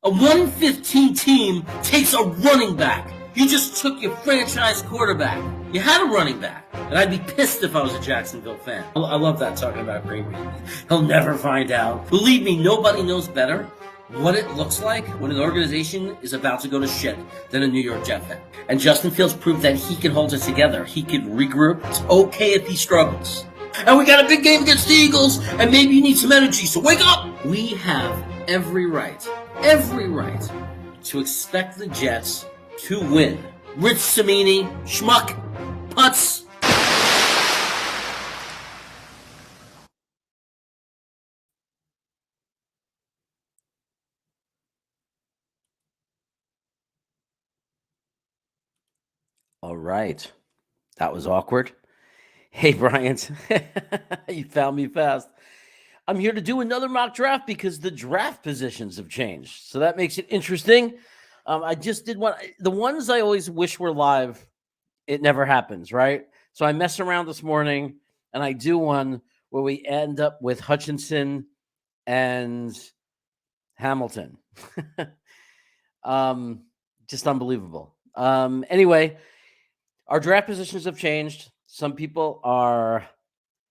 A 1-15 team takes a running back. You just took your franchise quarterback. You had a running back. And I'd be pissed if I was a Jacksonville fan. I love that, talking about Green Bay. He'll never find out. Believe me, nobody knows better what it looks like when an organization is about to go to shit than a New York Jet fan. And Justin Fields proved that he can hold it together. He can regroup. It's okay if he struggles. And we got a big game against the Eagles, and maybe you need some energy, so wake up! We have every right to expect the Jets to win. Rich Cimini, schmuck, putz. All right. That was awkward. Hey, Bryant. You found me fast. I'm here to do another mock draft because the draft positions have changed. So that makes it interesting. I just did one. The ones I always wish were live, it never happens, right? So I mess around this morning and I do one where we end up with Hutchinson and Hamilton. Just unbelievable. Anyway, our draft positions have changed. Some people are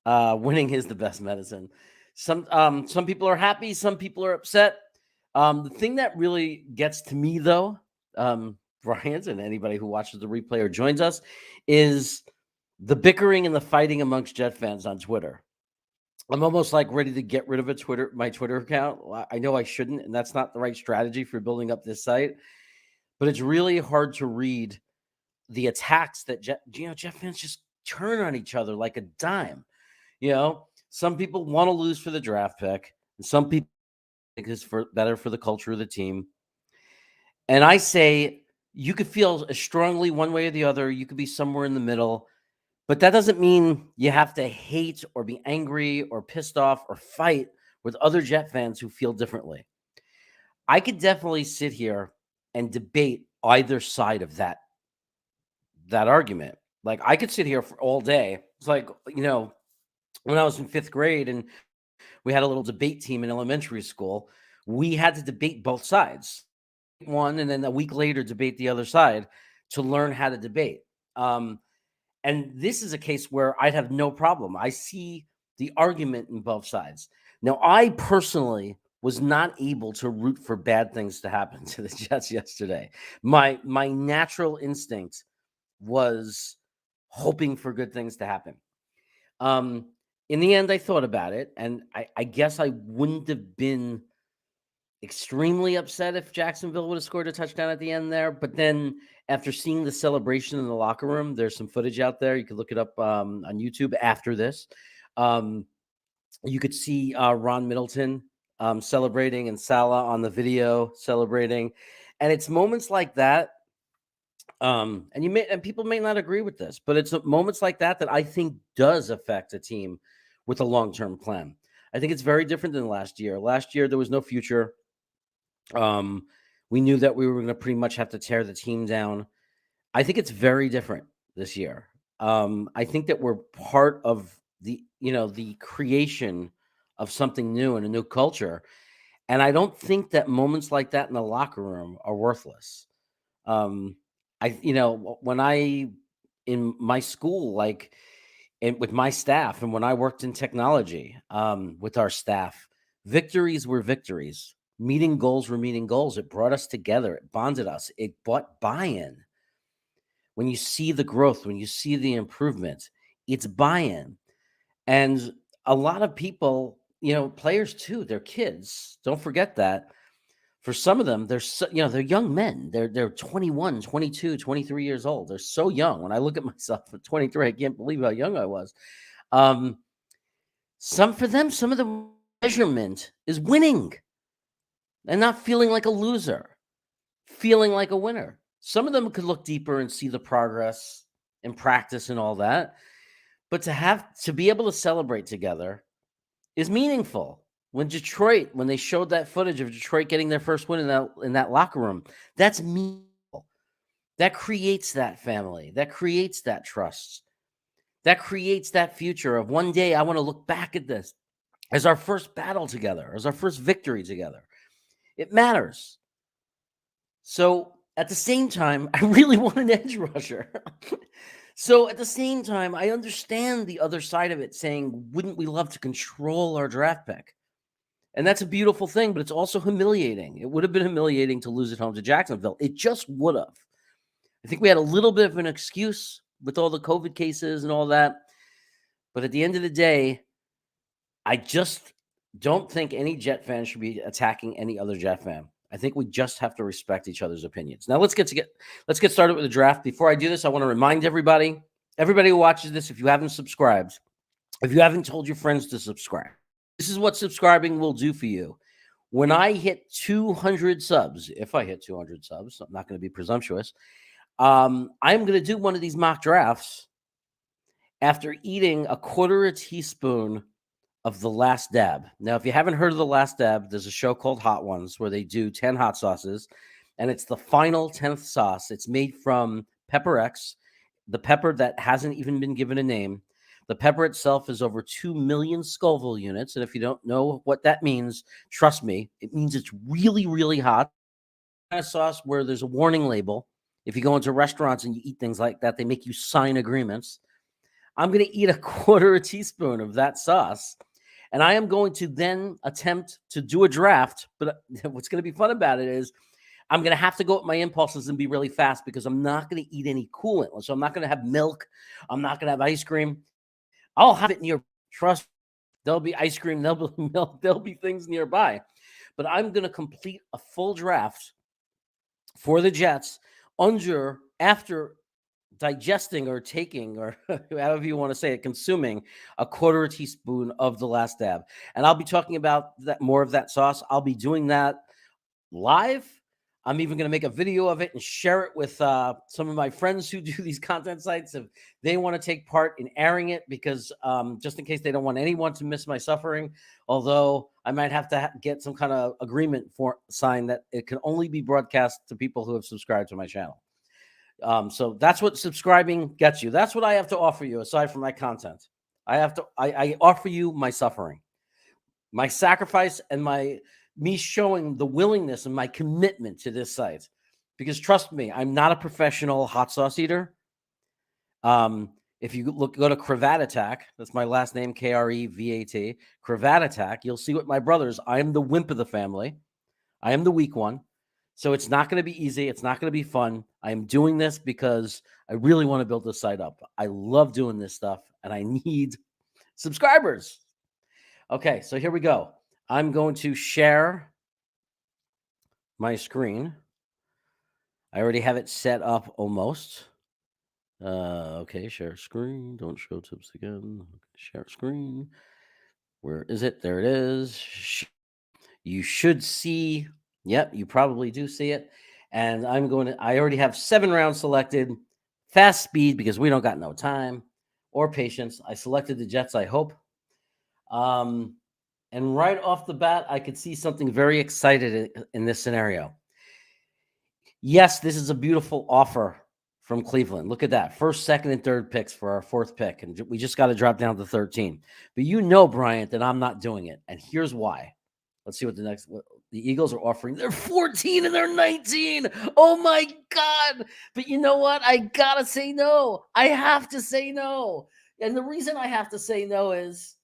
winning is the best medicine. Some people are happy, some people are upset. The thing that really gets to me, though, Bryant, and anybody who watches the replay or joins us, is the bickering and the fighting amongst Jet fans on Twitter. I'm almost like ready to get rid of my Twitter account. I know I shouldn't, and that's not the right strategy for building up this site. But it's really hard to read the attacks that Jet fans just turn on each other like a dime. Some people want to lose for the draft pick, and some people think it's better for the culture of the team. And I say you could feel as strongly one way or the other. You could be somewhere in the middle, but that doesn't mean you have to hate or be angry or pissed off or fight with other Jet fans who feel differently. I could definitely sit here and debate either side of that argument. Like, I could sit here for all day. It's like, when I was in 5th grade and we had a little debate team in elementary school, we had to debate both sides. One, and then a week later debate the other side to learn how to debate. And this is a case where I'd have no problem. I see the argument in both sides. Now, I personally was not able to root for bad things to happen to the Jets yesterday. My natural instinct was hoping for good things to happen. In the end, I thought about it, and I guess I wouldn't have been extremely upset if Jacksonville would have scored a touchdown at the end there. But then after seeing the celebration in the locker room, there's some footage out there. You can look it up on YouTube after this. You could see Ron Middleton celebrating and Salah on the video celebrating. And it's moments like that. And people may not agree with this, but it's moments like that I think does affect a team with a long-term plan. I think it's very different than last year. Last year, there was no future. We knew that we were going to pretty much have to tear the team down. I think it's very different this year. I think that we're part of the creation of something new and a new culture. And I don't think that moments like that in the locker room are worthless. When in my school, and with my staff, and when I worked in technology, with our staff, victories were victories. Meeting goals were meeting goals. It brought us together. It bonded us. It brought buy-in. When you see the growth, when you see the improvement, it's buy-in. And a lot of people, players too, they're kids. Don't forget that. For some of them, they're young men. They're 21, 22, 23 years old. They're so young. When I look at myself at 23, I can't believe how young I was. Some of the measurement is winning and not feeling like a loser, feeling like a winner. Some of them could look deeper and see the progress and practice and all that. But to be able to celebrate together is meaningful. When they showed that footage of Detroit getting their first win in that locker room, that's meaningful. That creates that family. That creates that trust. That creates that future of one day I want to look back at this as our first battle together, as our first victory together. It matters. So at the same time, I really want an edge rusher. So at the same time, I understand the other side of it saying, wouldn't we love to control our draft pick? And that's a beautiful thing, but it's also humiliating. It would have been humiliating to lose at home to Jacksonville. It just would have. I think we had a little bit of an excuse with all the COVID cases and all that. But at the end of the day, I just don't think any Jet fan should be attacking any other Jet fan. I think we just have to respect each other's opinions. Now let's get started with the draft. Before I do this, I want to remind everybody who watches this, if you haven't subscribed, if you haven't told your friends to subscribe, this is what subscribing will do for you. When I hit 200 subs, if I hit 200 subs, I'm not going to be presumptuous. I'm going to do one of these mock drafts after eating a quarter a teaspoon of The Last Dab. Now, if you haven't heard of The Last Dab, there's a show called Hot Ones where they do 10 hot sauces, and it's the final 10th sauce. It's made from Pepper X, the pepper that hasn't even been given a name. The pepper itself is over 2 million Scoville units, and if you don't know what that means, trust me, it means it's really, really hot. Kind of sauce where there's a warning label. If you go into restaurants and you eat things like that, they make you sign agreements. I'm going to eat a quarter a teaspoon of that sauce. And I am going to then attempt to do a draft. But what's going to be fun about it is I'm going to have to go with my impulses and be really fast because I'm not going to eat any coolant. So I'm not going to have milk. I'm not going to have ice cream. I'll have it near. Trust. There'll be ice cream. There'll be milk. There'll be things nearby. But I'm going to complete a full draft for the Jets after digesting or taking, or however you want to say it, consuming a quarter a teaspoon of The Last Dab. And I'll be talking about that more of that sauce. I'll be doing that live. I'm even going to make a video of it and share it with some of my friends who do these content sites if they want to take part in airing it, because just in case they don't want anyone to miss my suffering, although I might have to get some kind of agreement for sign that it can only be broadcast to people who have subscribed to my channel. So that's what subscribing gets you. That's what I have to offer you aside from my content. I offer you my suffering, my sacrifice, and me showing the willingness and my commitment to this site. Because trust me, I'm not a professional hot sauce eater. If you go to Cravat Attack, that's my last name, Krevat, Cravat Attack, you'll see what my brothers, I am the wimp of the family. I am the weak one. So it's not going to be easy. It's not going to be fun. I'm doing this because I really want to build this site up. I love doing this stuff and I need subscribers. Okay, so here we go. I'm going to share my screen. I already have it set up almost. Okay, share screen. Don't show tips again. Share screen. Where is it? There it is. You should see. Yep, you probably do see it. And I already have 7 rounds selected. Fast speed because we don't got no time or patience. I selected the Jets, I hope. And right off the bat, I could see something very excited in this scenario. Yes, this is a beautiful offer from Cleveland. Look at that. First, second, and third picks for our 4th pick. And we just got to drop down to 13. But you know, Bryant, that I'm not doing it. And here's why. Let's see what the Eagles are offering. They're 14 and they're 19. Oh my God. But you know what? I got to say no. I have to say no. And the reason I have to say no is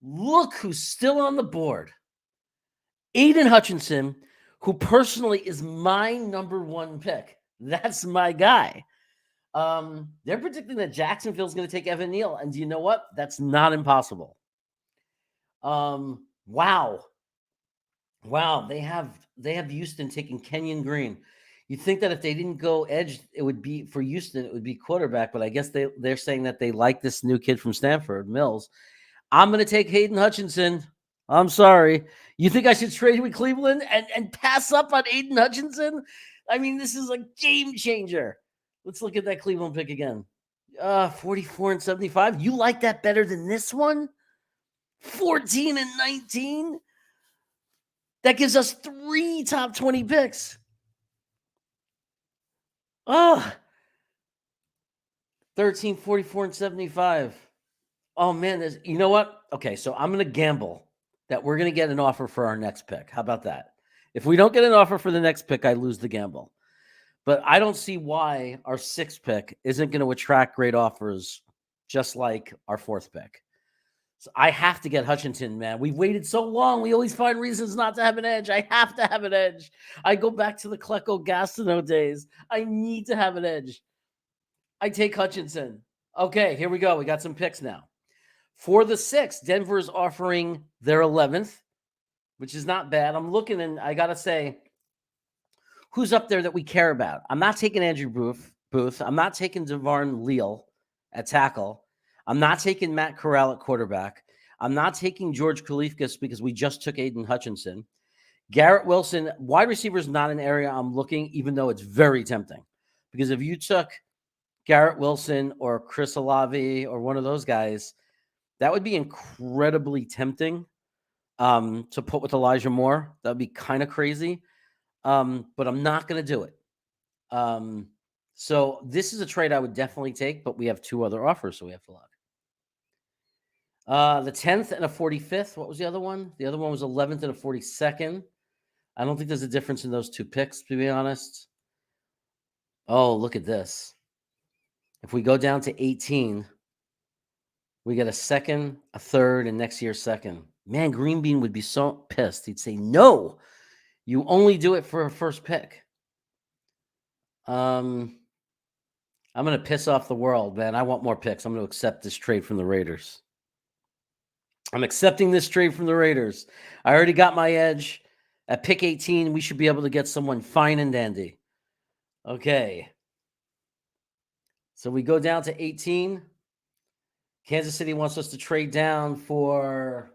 look who's still on the board. Aiden Hutchinson, who personally is my number 1 pick. That's my guy. They're predicting that Jacksonville's going to take Evan Neal. And do you know what? That's not impossible. Wow. They have Houston taking Kenyon Green. You'd think that if they didn't go edge, it would be for Houston, it would be quarterback, but I guess they're saying that they like this new kid from Stanford, Mills. I'm going to take Hayden Hutchinson. I'm sorry. You think I should trade with Cleveland and pass up on Aiden Hutchinson? I mean, this is a game changer. Let's look at that Cleveland pick again. 44 and 75. You like that better than this one? 14 and 19? That gives us 3 top 20 picks. 13, 44, and 75. Oh, man. You know what? Okay, so I'm going to gamble that we're going to get an offer for our next pick. How about that? If we don't get an offer for the next pick, I lose the gamble. But I don't see why our 6th pick isn't going to attract great offers just like our 4th pick. So I have to get Hutchinson, man. We've waited so long. We always find reasons not to have an edge. I have to have an edge. I go back to the Klecko Gastineau days. I need to have an edge. I take Hutchinson. Okay, here we go. We got some picks now. For the 6th, Denver's offering their 11th, which is not bad. I'm looking, and I got to say, who's up there that we care about? I'm not taking Andrew Booth. I'm not taking DeVarn Leal at tackle. I'm not taking Matt Corral at quarterback. I'm not taking George Kalifkas because we just took Aiden Hutchinson. Garrett Wilson, wide receiver, is not an area I'm looking, even though it's very tempting. Because if you took Garrett Wilson or Chris Olave or one of those guys, that would be incredibly tempting to put with Elijah Moore. That would be kind of crazy. But I'm not going to do it. So this is a trade I would definitely take, but we have 2 other offers, so we have to look. The 10th and a 45th. What was the other one? The other one was 11th and a 42nd. I don't think there's a difference in those 2 picks, to be honest. Oh, look at this. If we go down to 18, we get a 2nd, a 3rd, and next year's 2nd. Man, Greenbean would be so pissed. He'd say, no, you only do it for a 1st pick. I'm going to piss off the world, man. I want more picks. I'm going to accept this trade from the Raiders. I'm accepting this trade from the Raiders. I already got my edge. At pick 18, we should be able to get someone fine and dandy. Okay. So we go down to 18. Kansas City wants us to trade down for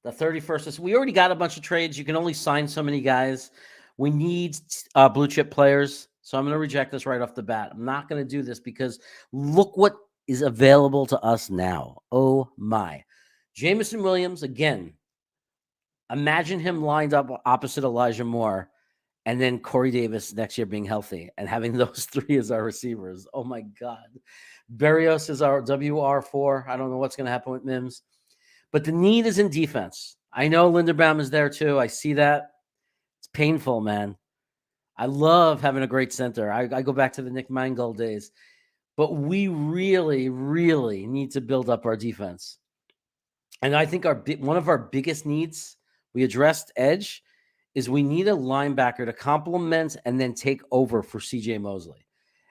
the 31st. We already got a bunch of trades. You can only sign so many guys. We need blue chip players. So I'm going to reject this right off the bat. I'm not going to do this because look what is available to us now. Oh, my. Jameson Williams, again, imagine him lined up opposite Elijah Moore and then Corey Davis next year being healthy and having those 3 as our receivers. Oh, my God. Berrios is our WR4. I don't know what's going to happen with Mims. But the need is in defense. I know Linderbaum is there too. I see that. It's painful, man. I love having a great center. I go back to the Nick Mangold days. But we really, really need to build up our defense. And I think one of our biggest needs, we addressed edge, is we need a linebacker to complement and then take over for C.J. Mosley.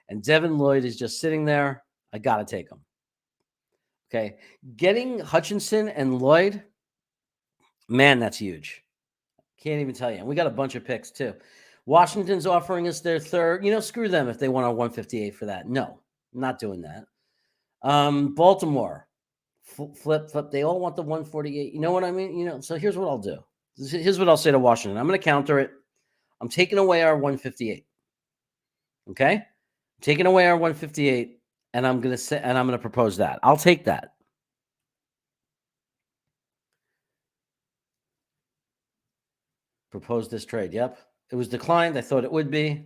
And Devin Lloyd is just sitting there. I got to take him. Okay. Getting Hutchinson and Lloyd, man, that's huge. Can't even tell you. And we got a bunch of picks too. Washington's offering us their 3rd. Screw them if they want our 158 for that. No, I'm not doing that. Baltimore, flip. They all want the 148. You know what I mean? So here's what I'll do. Here's what I'll say to Washington. I'm going to counter it. I'm taking away our 158. Okay? I'm taking away our 158. And I'm going to propose that. I'll take that. Propose this trade. Yep. It was declined. I thought it would be.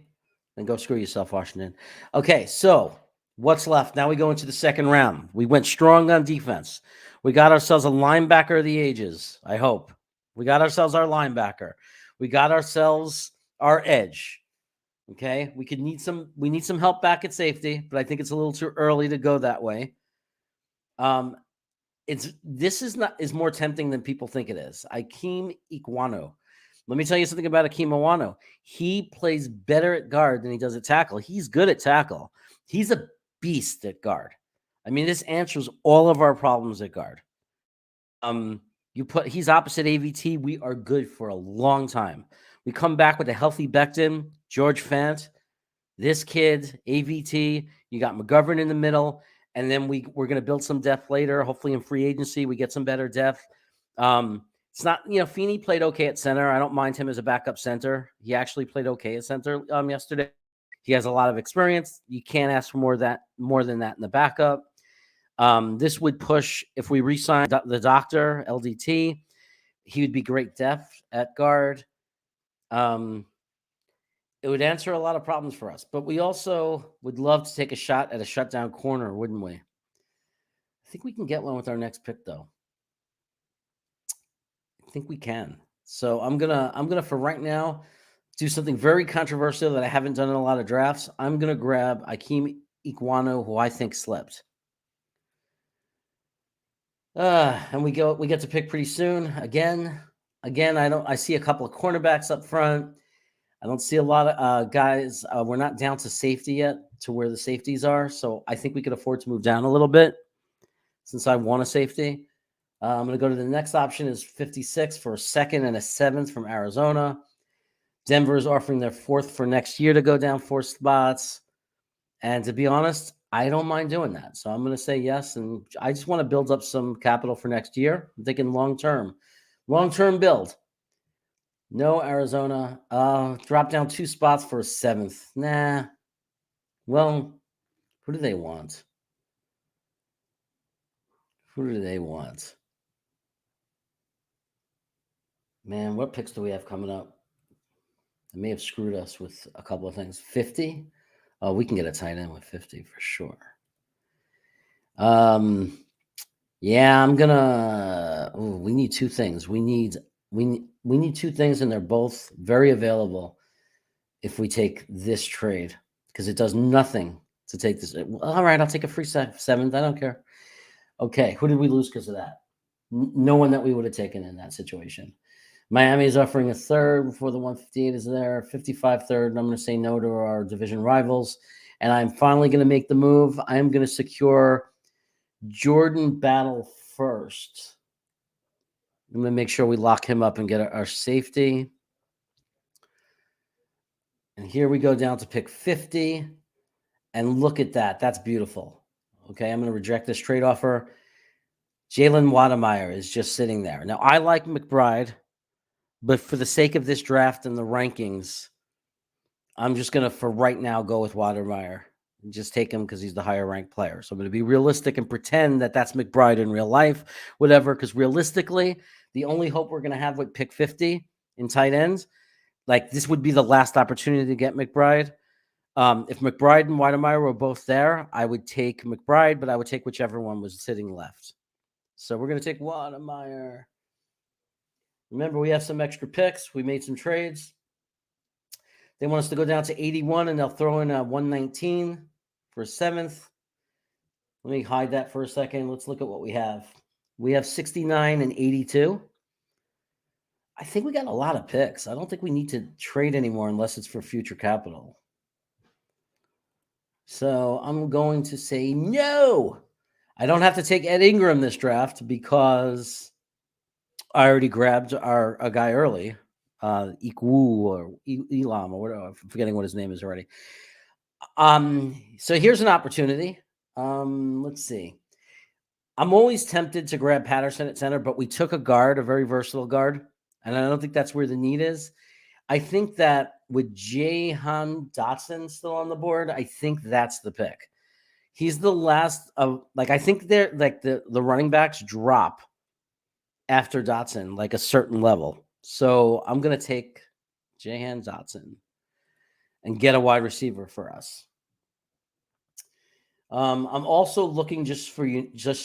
Then go screw yourself, Washington. Okay, so what's left? Now we go into the 2nd round. We went strong on defense. We got ourselves a linebacker of the ages, I hope. We got ourselves our linebacker. We got ourselves our edge. Okay, we need some help back at safety, but I think it's a little too early to go that way. This is more tempting than people think it is. Ikem Ekwonu. Let me tell you something about Ikem Ekwonu. He plays better at guard than he does at tackle. He's good at tackle. He's a beast at guard. I mean, this answers all of our problems at guard. He's opposite AVT. We are good for a long time. We come back with a healthy Becton, George Fant, this kid, AVT. You got McGovern in the middle, and then we're going to build some depth later. Hopefully in free agency, we get some better depth. It's not, Feeney played okay at center. I don't mind him as a backup center. He actually played okay at center yesterday. He has a lot of experience. You can't ask for more than that in the backup. This would push, if we re-sign the doctor, LDT, he would be great depth at guard. It would answer a lot of problems for us, but we also would love to take a shot at a shutdown corner, wouldn't we? I think we can get one with our next pick, though. I think we can. So I'm gonna for right now do something very controversial that I haven't done in a lot of drafts. I'm gonna grab Akeem Iquano, who I think slept. And we get to pick pretty soon. Again, I see a couple of cornerbacks up front. I don't see a lot of guys. We're not down to safety yet, to where the safeties are. So I think we could afford to move down a little bit since I want a safety. I'm going to go to the next option is 56 for a second and a seventh from Arizona. Denver is offering their fourth for next year to go down 4 spots. And to be honest, I don't mind doing that. So I'm going to say yes. And I just want to build up some capital for next year. I'm thinking long-term build. No, Arizona. Drop down 2 spots for a seventh. Nah. Well, who do they want? Who do they want? Man, what picks do we have coming up? They may have screwed us with a couple of things. 50? Oh, we can get a tight end with 50 for sure. Yeah, I'm gonna. Ooh, we need 2 things. We need 2 things, and they're both very available if we take this trade, because it does nothing to take this. All right, I'll take a free seventh. I don't care. Okay, who did we lose because of that? No one that we would have taken in that situation. Miami is offering a third before the 158 is there, 55 third, and I'm going to say no to our division rivals. And I'm finally going to make the move. I am going to secure Jordan Battle first. I'm going to make sure we lock him up and get our safety. And here we go down to pick 50. And look at that. That's beautiful. Okay, I'm going to reject this trade offer. Jalen Wademeyer is just sitting there. Now, I like McBride, but for the sake of this draft and the rankings, I'm just going to, for right now, go with Wademeyer. Just take him because he's the higher ranked player. So I'm going to be realistic and pretend that that's McBride in real life, whatever, because realistically, the only hope we're going to have with pick 50 in tight ends, like this would be the last opportunity to get McBride. If McBride and Wademeyer were both there, I would take McBride, but I would take whichever one was sitting left. So we're going to take Wademeyer. Remember, we have some extra picks. We made some trades. They want us to go down to 81, and they'll throw in a 119 for a seventh. Let me hide that for a second. Let's look at what we have. We have 69 and 82. I think we got a lot of picks. I don't think we need to trade anymore unless it's for future capital. So I'm going to say no. I don't have to take Ed Ingram this draft because I already grabbed a guy early, Ikwu or Elam or whatever. I'm forgetting what his name is already. So here's an opportunity. Let's see. I'm always tempted to grab Patterson at center, but we took a guard, a very versatile guard, and I don't think that's where the need is. I think that with Jahan Dotson still on the board, I think that's the pick. He's the last of, like, I think they're like the running backs drop after Dotson, like a certain level. So I'm going to take Jahan Dotson and get a wide receiver for us. I'm also looking, just so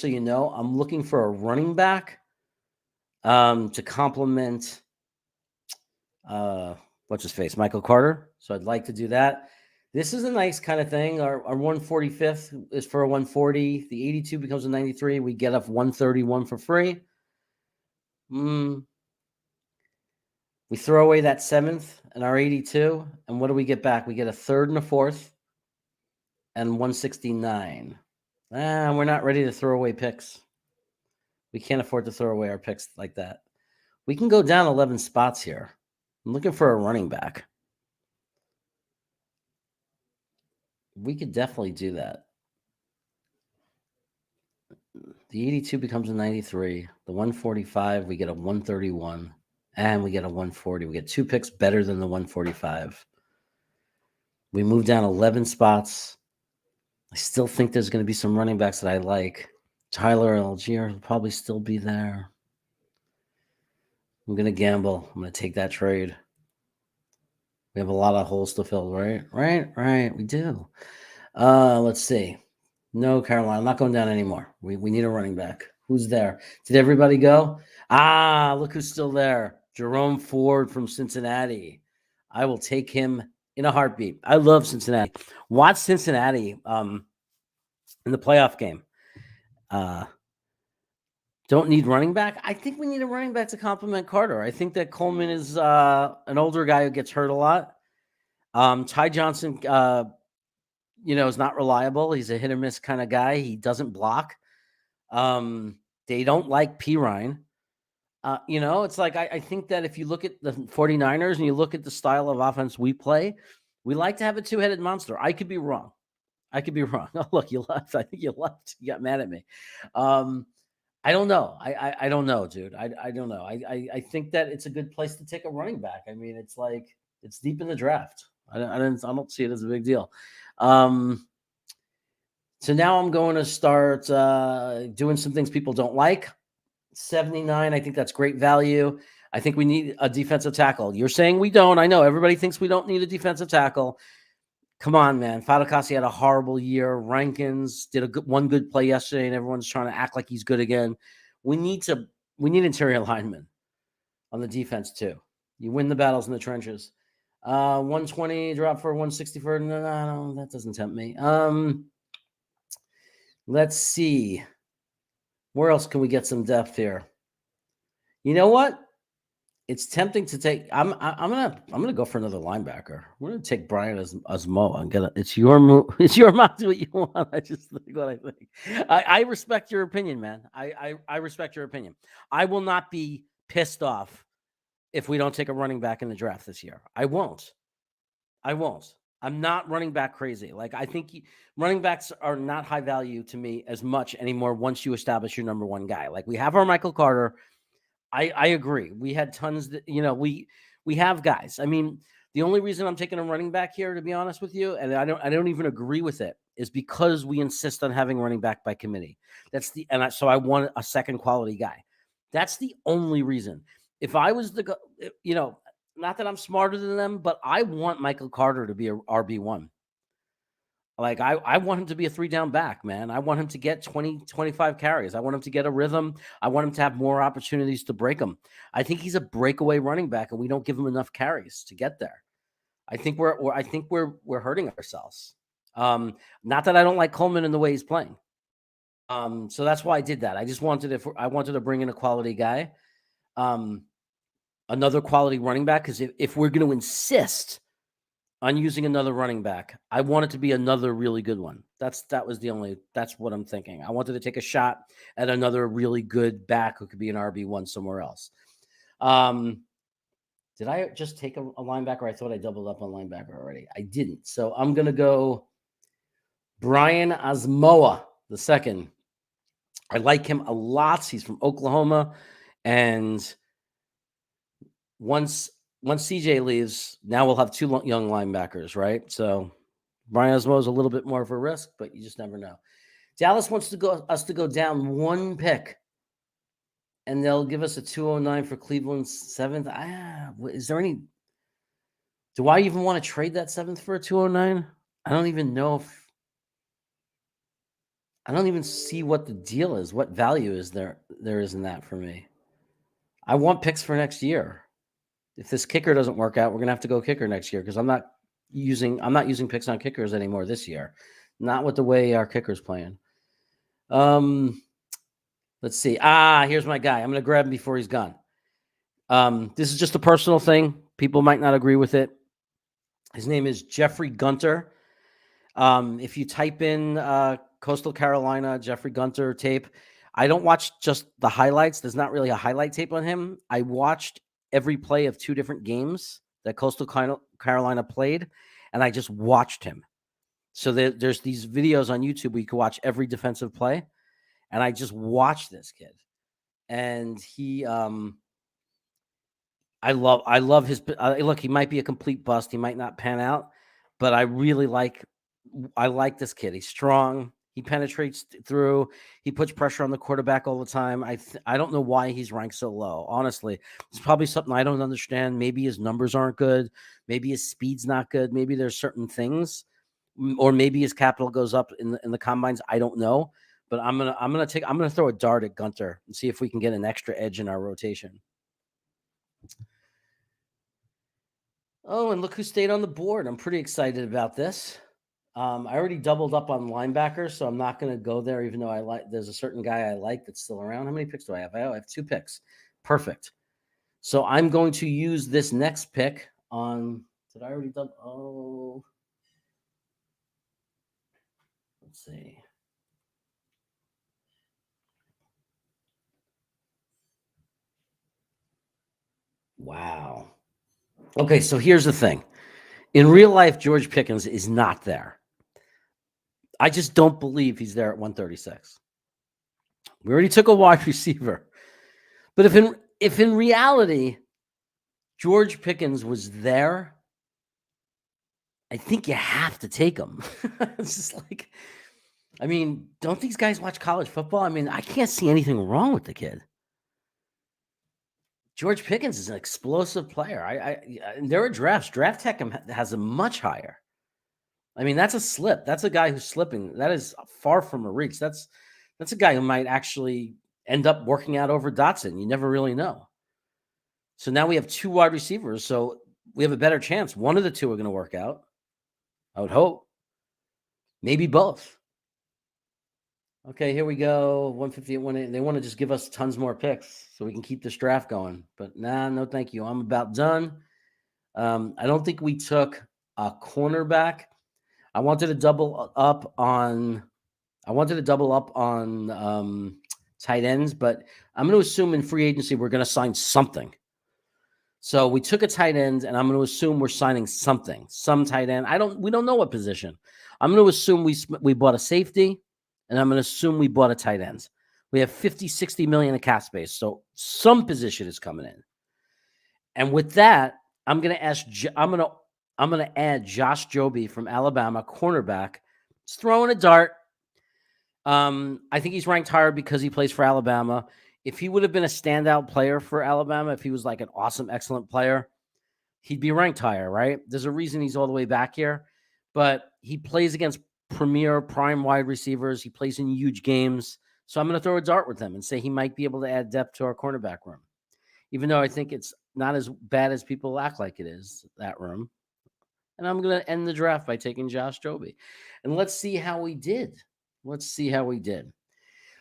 you know, I'm looking for a running back to complement what's his face, Michael Carter. So I'd like to do that. This is a nice kind of thing. Our 145th is for a 140. The 82 becomes a 93. We get up 131 for free. We throw away that seventh and our 82. And what do we get back? We get a third and a fourth and 169. We're not ready to throw away picks. We can't afford to throw away our picks like that. We can go down 11 spots here. I'm looking for a running back. We could definitely do that. The 82 becomes a 93. The 145, we get a 131. And we get a 140. We get 2 picks better than the 145. We move down 11 spots. I still think there's going to be some running backs that I like. Tyler Algier will probably still be there. I'm going to gamble. I'm going to take that trade. We have a lot of holes to fill, right? Right. We do. Let's see. No, Carolina. I'm not going down anymore. We need a running back. Who's there? Did everybody go? Look who's still there. Jerome Ford from Cincinnati. I will take him in a heartbeat. I love Cincinnati. Watch Cincinnati in the playoff game. Don't need running back. I think we need a running back to complement Carter. I think that Coleman is an older guy who gets hurt a lot. Ty Johnson, is not reliable. He's a hit or miss kind of guy. He doesn't block. They don't like Pirine. It's like I think that if you look at the 49ers and you look at the style of offense we play, we like to have a two-headed monster. I could be wrong. Oh, look, you left. I think you left. You got mad at me. I don't know. I don't know, dude. I don't know. I think that it's a good place to take a running back. I mean, it's like it's deep in the draft. I don't see it as a big deal. So now I'm going to start doing some things people don't like. 79. I think that's great value. I think we need a defensive tackle. You're saying we don't. I know everybody thinks we don't need a defensive tackle. Come on, man. Fatukasi had a horrible year. Rankins did one good play yesterday, and everyone's trying to act like he's good again. We need interior linemen on the defense too. You win the battles in the trenches. 120 drop for 164. No, that doesn't tempt me. Let's see. Where else can we get some depth here? You know what? It's tempting to take. I'm gonna go for another linebacker. We're gonna take Brian Asamoah and get it. It's your move. It's your mouth. What you want. I just think what I think. I respect your opinion, man. I respect your opinion. I will not be pissed off if we don't take a running back in the draft this year. I won't. I'm not running back crazy. Like I think running backs are not high value to me as much anymore once you establish your number one guy. Like we have our Michael Carter. I agree. We had tons that, we have guys. I mean, the only reason I'm taking a running back here, to be honest with you, and I don't even agree with it, is because we insist on having running back by committee. So I want a second quality guy. That's the only reason. If I was not that I'm smarter than them, but I want Michael Carter to be a RB1. Like I want him to be a 3-down back, man. I want him to get 20, 25 carries. I want him to get a rhythm. I want him to have more opportunities to break them. I think he's a breakaway running back, and we don't give him enough carries to get there. I think we're hurting ourselves. Not that I don't like Coleman in the way he's playing. So that's why I did that. I just wanted to bring in a quality guy, another quality running back. Because if we're going to insist on using another running back, I want it to be another really good one. That's what I'm thinking. I wanted to take a shot at another really good back who could be an RB1 somewhere else. Did I just take a linebacker? I thought I doubled up on linebacker already. I didn't. So I'm going to go Brian Asamoah the second. I like him a lot. He's from Oklahoma. And once CJ leaves, now we'll have two young linebackers, right? So Brian Asamoah is a little bit more of a risk, but you just never know. Dallas wants us to go down one pick, and they'll give us a 209 for Cleveland's 7th. Is there any? Do I even want to trade that 7th for a 209? I don't even know if. I don't even see what the deal is. What value is there is in that for me? I want picks for next year. If this kicker doesn't work out, we're gonna have to go kicker next year because I'm not using picks on kickers anymore this year. Not with the way our kicker's playing. Let's see. Here's my guy. I'm gonna grab him before he's gone. This is just a personal thing. People might not agree with it. His name is Jeffrey Gunter. If you type in Coastal Carolina Jeffrey Gunter tape, I don't watch just the highlights. There's not really a highlight tape on him. I watched every play of 2 different games that Coastal Carolina played, and I just watched him. So there's these videos on YouTube where you can watch every defensive play, and I just watched this kid. And he, I love his look. He might be a complete bust. He might not pan out, but I like this kid. He's strong. He penetrates through. He puts pressure on the quarterback all the time. I don't know why he's ranked so low. Honestly, it's probably something I don't understand. Maybe his numbers aren't good. Maybe his speed's not good. Maybe there's certain things, or maybe his capital goes up in the combines. I don't know, but I'm gonna throw a dart at Gunter and see if we can get an extra edge in our rotation. Oh, and look who stayed on the board. I'm pretty excited about this. I already doubled up on linebackers, so I'm not going to go there, even though there's a certain guy I like that's still around. How many picks do I have? I have 2 picks. Perfect. So I'm going to use this next pick on. Did I already double? Oh, let's see. Wow. Okay, so here's the thing. In real life, George Pickens is not there. I just don't believe he's there at 136. We already took a wide receiver. But if in reality George Pickens was there, I think you have to take him. It's just like, I mean, don't these guys watch college football? I mean, I can't see anything wrong with the kid. George Pickens is an explosive player. There are drafts. Draft Tech has a much higher. I mean, that's a slip. That's a guy who's slipping. That is far from a reach. That's a guy who might actually end up working out over Dotson. You never really know. So now we have 2 wide receivers. So we have a better chance. One of the 2 are going to work out. I would hope. Maybe both. Okay, here we go. 150 at 1. They want to just give us tons more picks so we can keep this draft going. But no, thank you. I'm about done. I don't think we took a cornerback. I wanted to double up on tight ends, but I'm going to assume in free agency we're going to sign something. So we took a tight end, and I'm going to assume we're signing something, some tight end. We don't know what position. I'm going to assume we bought a safety, and I'm going to assume we bought a tight end. We have 50, 60 million of cap space, so some position is coming in. And with that, I'm going to add Josh Joby from Alabama, cornerback. Just throwing a dart. I think he's ranked higher because he plays for Alabama. If he would have been a standout player for Alabama, if he was like an awesome, excellent player, he'd be ranked higher, right? There's a reason he's all the way back here, but he plays against premier prime wide receivers. He plays in huge games. So I'm going to throw a dart with him and say he might be able to add depth to our cornerback room, even though I think it's not as bad as people act like it is, that room. And I'm going to end the draft by taking Josh Joby. And let's see how we did.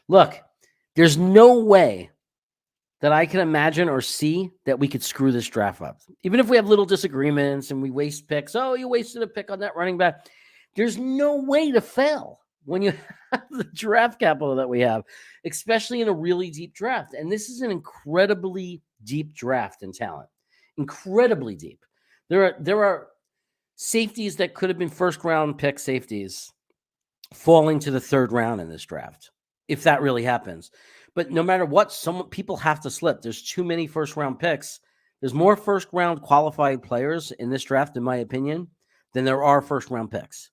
Look, there's no way that I can imagine or see that we could screw this draft up. Even if we have little disagreements and we waste picks. Oh, you wasted a pick on that running back. There's no way to fail when you have the draft capital that we have, especially in a really deep draft. And this is an incredibly deep draft in talent. Incredibly deep. There are safeties that could have been first round pick safeties falling to the 3rd round in this draft, if that really happens. But no matter what, some people have to slip. There's too many first round picks. There's more first round qualified players in this draft, in my opinion, than there are first round picks.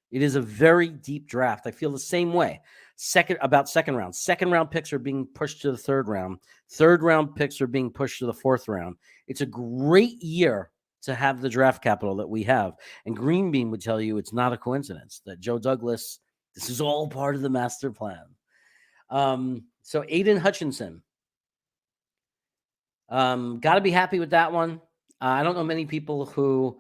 It is a very deep draft. I feel the same way. Second round. Second round picks are being pushed to the 3rd round. 3rd round picks are being pushed to the 4th round. It's a great year to have the draft capital that we have. And Green Bean would tell you it's not a coincidence that Joe Douglas, this is all part of the master plan. So Aiden Hutchinson. Got to be happy with that one. I don't know many people who,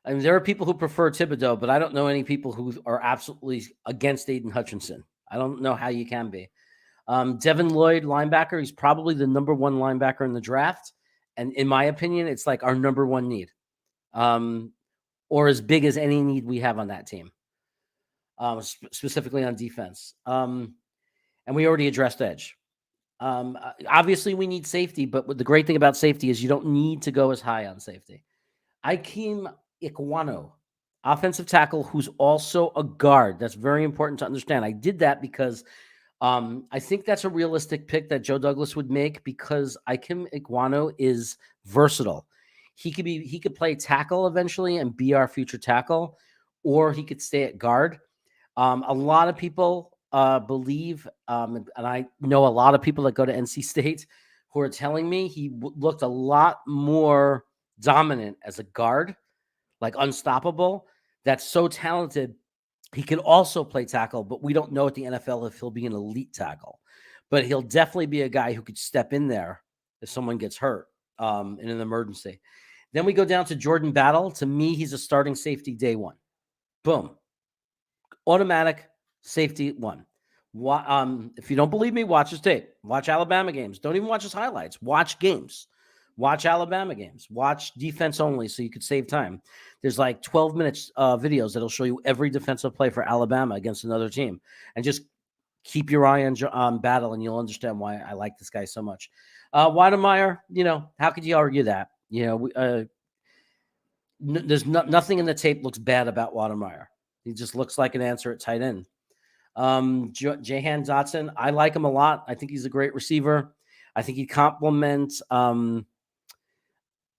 I mean, there are people who prefer Thibodeau, but I don't know any people who are absolutely against Aiden Hutchinson. I don't know how you can be. Devin Lloyd, linebacker. He's probably the number 1 linebacker in the draft. And in my opinion, it's like our number 1 need. Or as big as any need we have on that team. Specifically on defense. And we already addressed edge. Obviously, we need safety, but the great thing about safety is you don't need to go as high on safety. Ikem Ekwonu, offensive tackle, who's also a guard. That's very important to understand. I did that because I think that's a realistic pick that Joe Douglas would make because Ikem Ekwonu is versatile. He could play tackle eventually and be our future tackle, or he could stay at guard. A lot of people believe, and I know a lot of people that go to NC State who are telling me he looked a lot more dominant as a guard, like unstoppable. That's so talented. He can also play tackle, but we don't know at the NFL if he'll be an elite tackle. But he'll definitely be a guy who could step in there if someone gets hurt in an emergency. Then we go down to Jordan Battle. To me, he's a starting safety day one. Boom. Automatic safety one. If you don't believe me, watch his tape. Watch Alabama games. Don't even watch his highlights. Watch games. Watch Alabama games. Watch defense only so you could save time. There's like 12 minutes videos that'll show you every defensive play for Alabama against another team. And just keep your eye on Battle, and you'll understand why I like this guy so much. Weidemeyer, how could you argue that? There's nothing in the tape looks bad about Weidemeyer. He just looks like an answer at tight end. Jahan Dotson, I like him a lot. I think he's a great receiver. I think he complements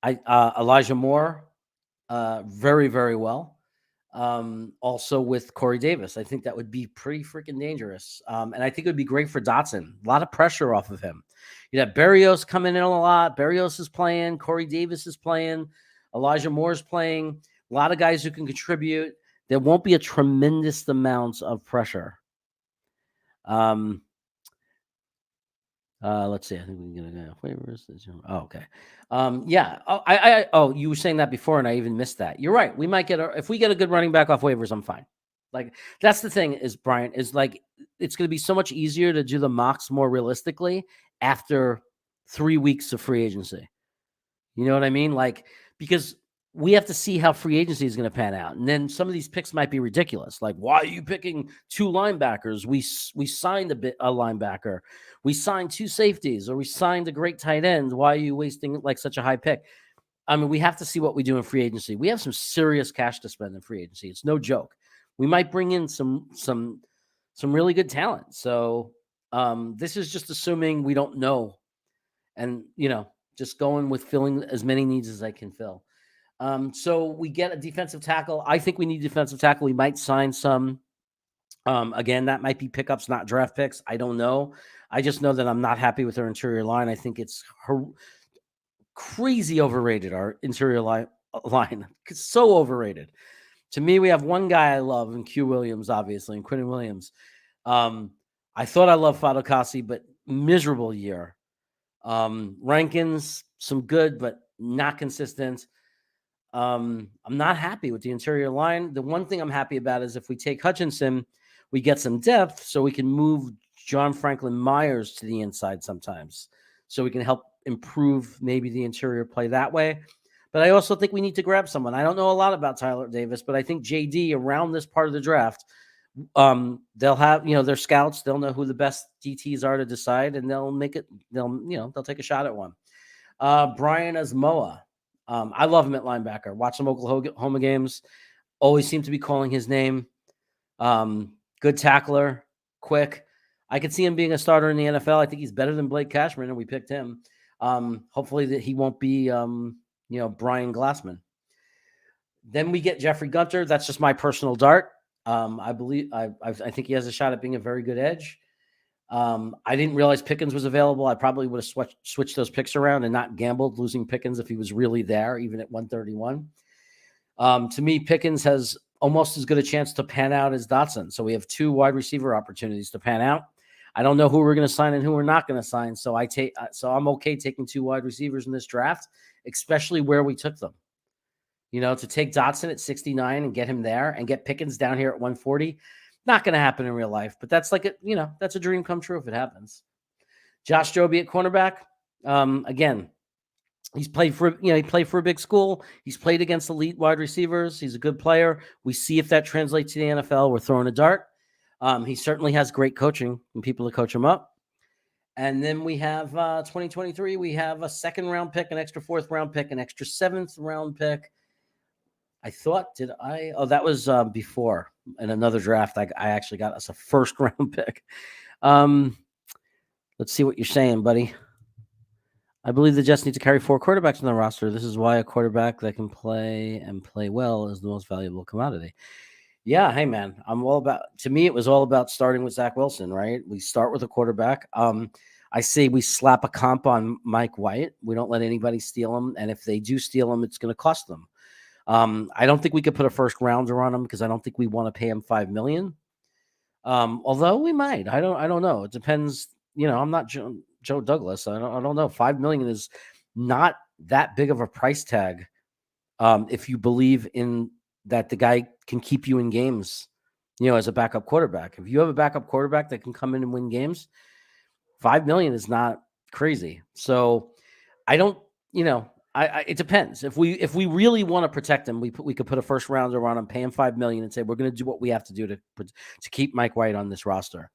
Elijah Moore very, very well. Also with Corey Davis. I think that would be pretty freaking dangerous. And I think it would be great for Dotson. A lot of pressure off of him. Berrios coming in a lot. Berrios is playing. Corey Davis is playing. Elijah Moore is playing. A lot of guys who can contribute. There won't be a tremendous amount of pressure. Let's see. I think we can get a waivers. Oh, okay. Yeah. You were saying that before, and I even missed that. You're right. We might if we get a good running back off waivers, I'm fine. Like, that's the thing is, Brian, is like, it's going to be so much easier to do the mocks more realistically after 3 weeks of free agency. You know what I mean? Like, because we have to see how free agency is going to pan out. And then some of these picks might be ridiculous. Like, why are you picking 2 linebackers? We signed a linebacker. We signed 2 safeties, or we signed a great tight end. Why are you wasting like such a high pick? I mean, we have to see what we do in free agency. We have some serious cash to spend in free agency. It's no joke. We might bring in some really good talent. So this is just assuming we don't know, and just going with filling as many needs as I can fill. So we get a defensive tackle. I think we need defensive tackle. We might sign some. Again, that might be pickups, not draft picks. I don't know. I just know that I'm not happy with our interior line. I think it's crazy overrated, our interior line. It's so overrated. To me, we have one guy I love, and Q Williams, obviously, and Quinnen Williams. I thought I loved Fatukasi, but miserable year. Rankins, some good, but not consistent. I'm not happy with the interior line. The one thing I'm happy about is if we take Hutchinson, we get some depth so we can move John Franklin Myers to the inside sometimes, so we can help improve maybe the interior play that way. But I also think we need to grab someone. I don't know a lot about Tyler Davis, but I think JD around this part of the draft, they'll have, their scouts, they'll know who the best DTs are to decide, and they'll make it, they'll take a shot at one. Brian Asamoah. I love him at linebacker. Watch some Oklahoma games. Always seem to be calling his name. Good tackler, quick. I could see him being a starter in the NFL. I think he's better than Blake Cashman, and we picked him. Hopefully that he won't be, Brian Glassman. Then we get Jeffrey Gunter. That's just my personal dart. I think he has a shot at being a very good edge. I didn't realize Pickens was available. I probably would have switched those picks around and not gambled losing Pickens if he was really there, even at 131. To me, Pickens has almost as good a chance to pan out as Dotson. So we have 2 wide receiver opportunities to pan out. I don't know who we're going to sign and who we're not going to sign. So I'm okay taking 2 wide receivers in this draft, especially where we took them. To take Dotson at 69 and get him there and get Pickens down here at 140. Not going to happen in real life, but that's like that's a dream come true if it happens. Josh Jobe at cornerback. Again, he's played for a big school. He's played against elite wide receivers. He's a good player. We see if that translates to the NFL. We're throwing a dart. He certainly has great coaching and people to coach him up. And then we have 2023. We have a 2nd round pick, an extra 4th round pick, an extra 7th round pick. I thought, that was before in another draft. I actually got us a 1st round pick. Let's see what you're saying, buddy. I believe the Jets need to carry 4 quarterbacks on the roster. This is why a quarterback that can play and play well is the most valuable commodity. Yeah, hey, man, to me, it was all about starting with Zach Wilson, right? We start with a quarterback. I say we slap a comp on Mike White. We don't let anybody steal him. And if they do steal him, it's going to cost them. I don't think we could put a 1st rounder on him because I don't think we want to pay him $5 million. Although we might, I don't know. It depends. I'm not Joe Douglas. I don't know. $5 million is not that big of a price tag if you believe in that the guy can keep you in games, as a backup quarterback. If you have a backup quarterback that can come in and win games, $5 million is not crazy. So I don't, it depends. If we really want to protect him, we could put a first rounder on him, pay him $5 million, and say we're going to do what we have to do to keep Mike White on this roster.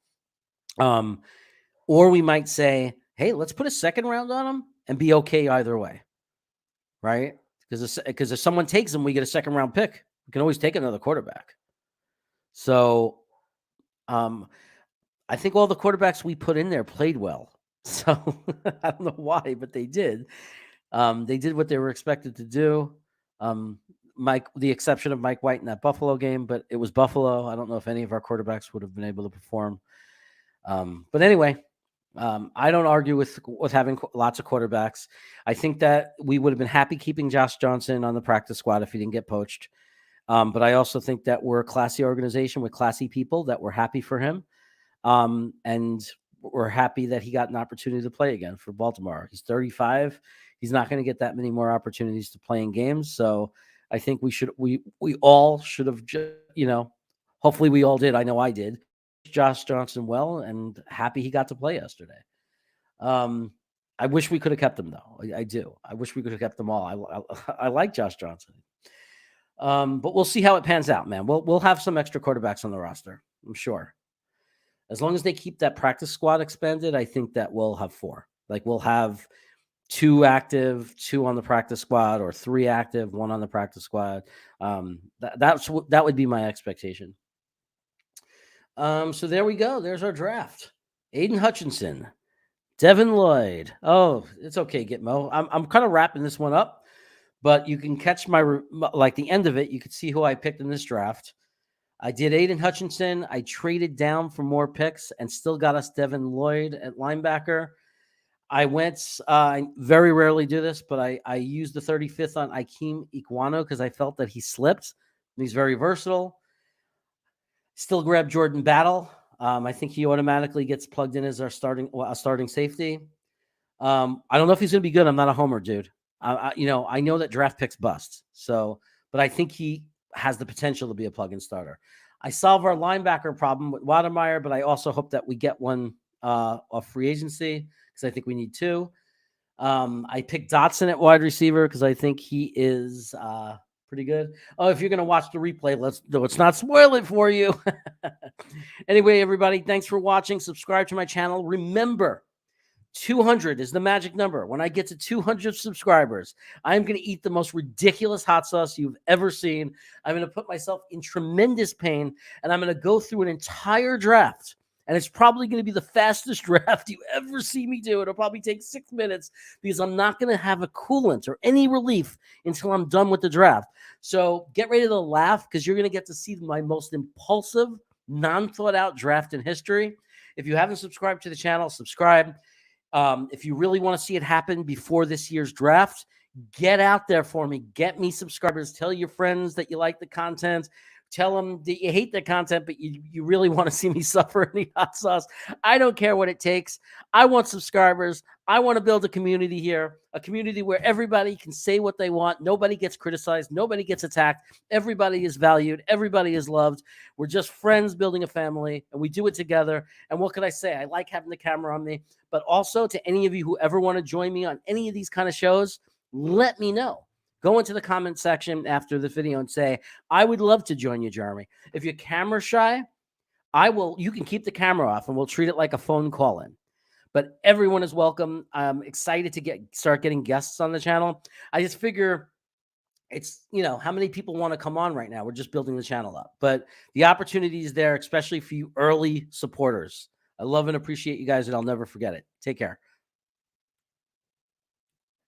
Or we might say, hey, let's put a second round on him and be okay either way, right? Because if someone takes him, we get a second round pick. We can always take another quarterback. So, I think all the quarterbacks we put in there played well. So I don't know why, but they did. They did what they were expected to do. The exception of Mike White in that Buffalo game, but it was Buffalo. I don't know if any of our quarterbacks would have been able to perform. But anyway, I don't argue with having lots of quarterbacks. I think that we would have been happy keeping Josh Johnson on the practice squad if he didn't get poached. But I also think that we're a classy organization with classy people that we're happy for him. And we're happy that he got an opportunity to play again for Baltimore. He's 35. He's not going to get that many more opportunities to play in games. So I think we all should have, hopefully we all did. I know I did. Josh Johnson well, and happy he got to play yesterday. I wish we could have kept him though. I do. I wish we could have kept them all. I like Josh Johnson. But we'll see how it pans out, man. We'll have some extra quarterbacks on the roster, I'm sure. As long as they keep that practice squad expanded, I think that we'll have 4. Like we'll have 2 active, 2 on the practice squad, or 3 active, 1 on the practice squad. That would be my expectation. So there we go. There's our draft. Aiden Hutchinson, Devin Lloyd. Oh, it's okay, Gitmo. I'm kind of wrapping this one up, but you can catch the end of it. You can see who I picked in this draft. I did Aiden Hutchinson. I traded down for more picks and still got us Devin Lloyd at linebacker. I went, I very rarely do this, but I used the 35th on Ikem Ekwonu because I felt that he slipped. He's very versatile. Still grabbed Jordan Battle. I think he automatically gets plugged in as our starting safety. I don't know if he's going to be good. I'm not a homer, dude. I know that draft picks bust. But I think he has the potential to be a plug-in starter. I solve our linebacker problem with Wademeyer, but I also hope that we get one off free agency because I think we need 2. I picked Dotson at wide receiver because I think he is pretty good. Oh, if you're going to watch the replay, let's not spoil it for you. Anyway, everybody, thanks for watching. Subscribe to my channel. Remember, 200 is the magic number. When I get to 200 subscribers, I'm going to eat the most ridiculous hot sauce you've ever seen. I'm going to put myself in tremendous pain, and I'm going to go through an entire draft. And it's probably going to be the fastest draft you ever see me do. It'll probably take 6 minutes because I'm not going to have a coolant or any relief until I'm done with the draft. So get ready to laugh because you're going to get to see my most impulsive, non-thought-out draft in history. If you haven't subscribed to the channel, subscribe. If you really want to see it happen before this year's draft, get out there for me. Get me subscribers. Tell your friends that you like the content. Tell them that you hate the content, but you really want to see me suffer in the hot sauce. I don't care what it takes. I want subscribers. I want to build a community here, a community where everybody can say what they want. Nobody gets criticized. Nobody gets attacked. Everybody is valued. Everybody is loved. We're just friends building a family, and we do it together. And what can I say? I like having the camera on me. But also to any of you who ever want to join me on any of these kind of shows, let me know. Go into the comment section after the video and say, I would love to join you, Jeremy. If you're camera shy, you can keep the camera off and we'll treat it like a phone call in. But everyone is welcome. I'm excited to start getting guests on the channel. I just figure it's, how many people want to come on right now? We're just building the channel up. But the opportunity is there, especially for you early supporters. I love and appreciate you guys, and I'll never forget it. Take care.